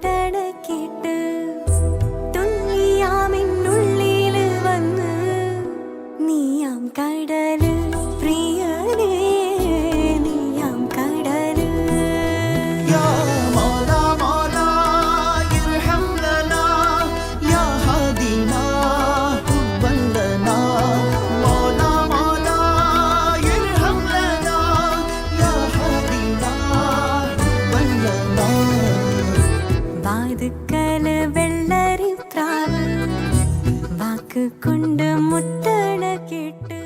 முட்டட கேட்டு துள்ளியாமின் உள்ளில் வந்து நீயாம் கடலு பிரியனே நீயாம் கடலு வாதுக்கல வெள்ளரி பிராவு வாக்கு கொண்டு முட்டட கேட்டு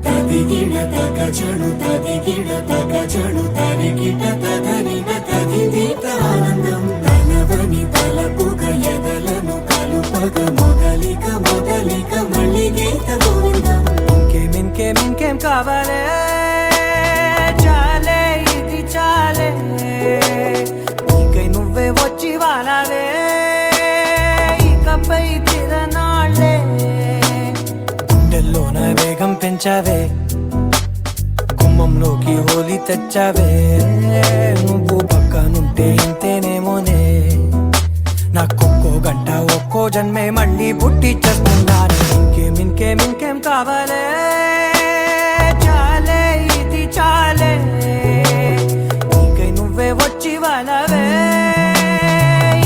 తదిగిడ తగజడు తదిగిడ తగజడు తరిగిట తదనిన తదిదీత ఆనందం తలవని తలపుగ ఎదలను కలుపగ మొదలిక మొదలిక మళ్ళీగీత గోవిందం ఇంకేం కావాలే చాలే ఇది చాలే నీకై నువ్వే వచ్చి వాలాలే ఇకపై తిరనాళ్ళే గుండెల్లోన వేగం పెంచావే గుమ్మంలోకి హోలీ తెచ్చావే నువ్వు పక్కనుంటే ఇంతేనేమోనే నాకొక్కో గంట ఒక్కో జన్మే మళ్ళీ పుట్టి చేస్తున్నాను ఇంకేం కావాలే చాలే ఇది చాలే నీకై నువ్వే వచ్చి వాళ్ళవే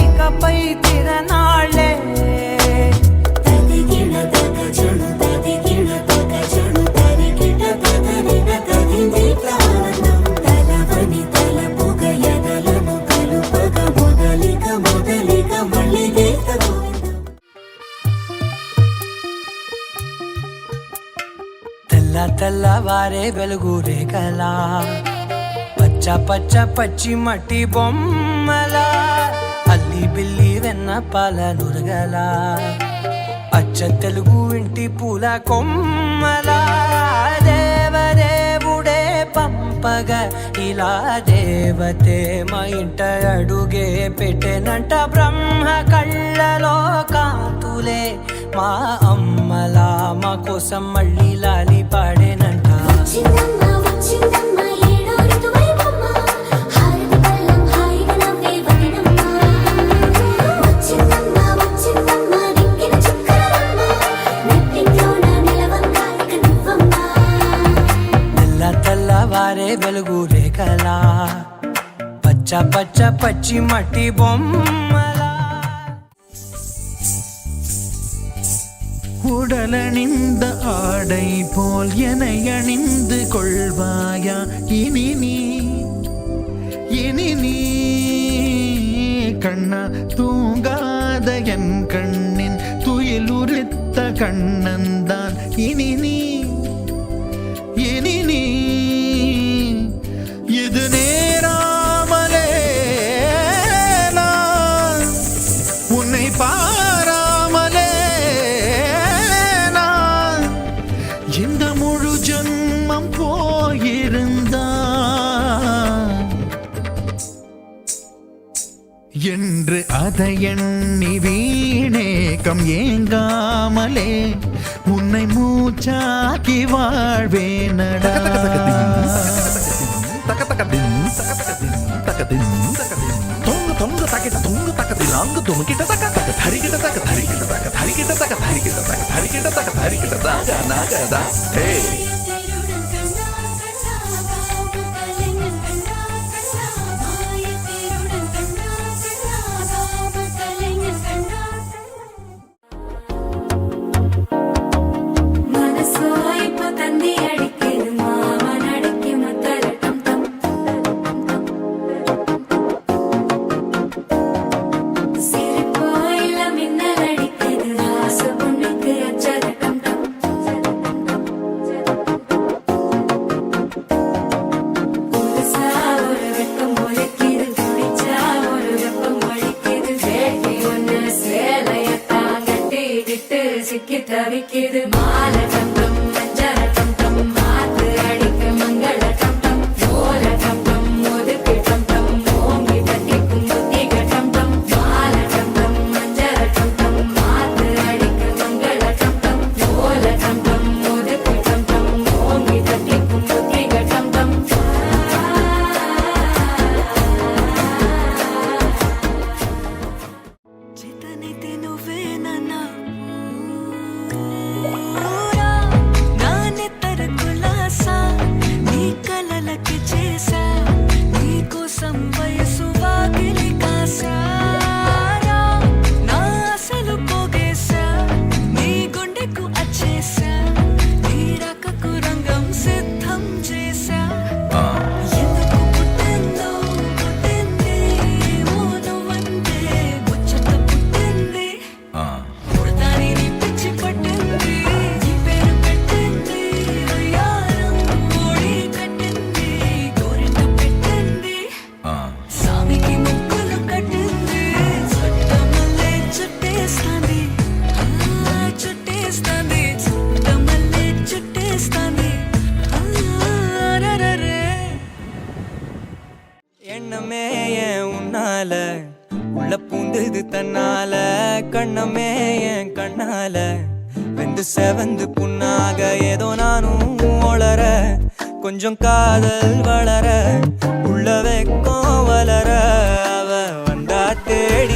ఇకపై తిరనాళ్ళే తదిగిడ తగజడు తదిగిడ తగజడు తరిగిట తదనిన తదిదీత ఆనందం తలవని తలపుగ ఎదలను కలుపగ మొదలిక మొదలిక మళ్ళీగీత గోవిందం తెల్లవారే వెలుగు రేఖలా పచ్చ పచ్చ పచ్చి మట్టి బొమ్మలా అల్లి బిల్లి వెన్న పాల నురగలా అచ్చ తెలుగు ఇంటి పూల కొమ్మలా దేవదేవుడే పంపగా ఇలా దేవతే మా ఇంట అడుగే పెట్టెనంట బ్రహ్మ కళ్ళలో కాంతులే మా అమ్మలా మా కోసం మళ్ళీ లాలి పాడేనంట తెల్లవారే వెలుగు రేఖలా పచ్చ పచ్చ పచ్చి మట్టి బొమ్మలా உடலணிந்த ஆடை போல் என அணிந்து கொள்வாயா இனி நீ கண்ணா தூங்காத என் கண்ணின் துயிலுரித்த கண்ணந்தான் இனி நீ இது நேராமலே நான் உன்னை பாராமலே நான் இந்த முழு ஜன்மம் போயிருந்தான் என்று அதை எண்ணி வீணேக்கம் ஏங்காமலே உன்னை மூச்சாக்கி வாழ்வேனடா தொங்க தக்கிட்ட தொங்க தக்கத்தில் அங்கு தொங்கிட்ட தக்க தரிக்கிட்ட தக்க தரிக்கிட்ட தக்க தரிக்கிட்ட தக்க தரிக்கிட்ட தக்க தரிக்கிட்ட தக்க தரிக்கிட்ட தக நகதா ஹே தவிக்குது மாலை கம்பம் மஞ்சள் கம்பம் மாத்து அடிக்க மங்கள கம்பம் ஓல கம்பம் ஒதுக்கு கம்பம் ஓங்கி தட்டிக்கும் புத்திக கம்பம் மாலை கம்பம் மஞ்சள் கம்பம் மாத்து அடிக்க மங்கள கம்பம் ஓல கம்பம் ஒதுக்கு கம்பம் ஓங்கி தட்டிக்கும் புத்திக கம்பம் உள்ள பூந்தது தன்னால கண்ணமே என் கண்ணால வெந்து செவந்து புண்ணாக ஏதோ நானும் ஒளர கொஞ்சம் காதல் வளர உள்ள வெக்கம் வளர அவ வந்தா தேடி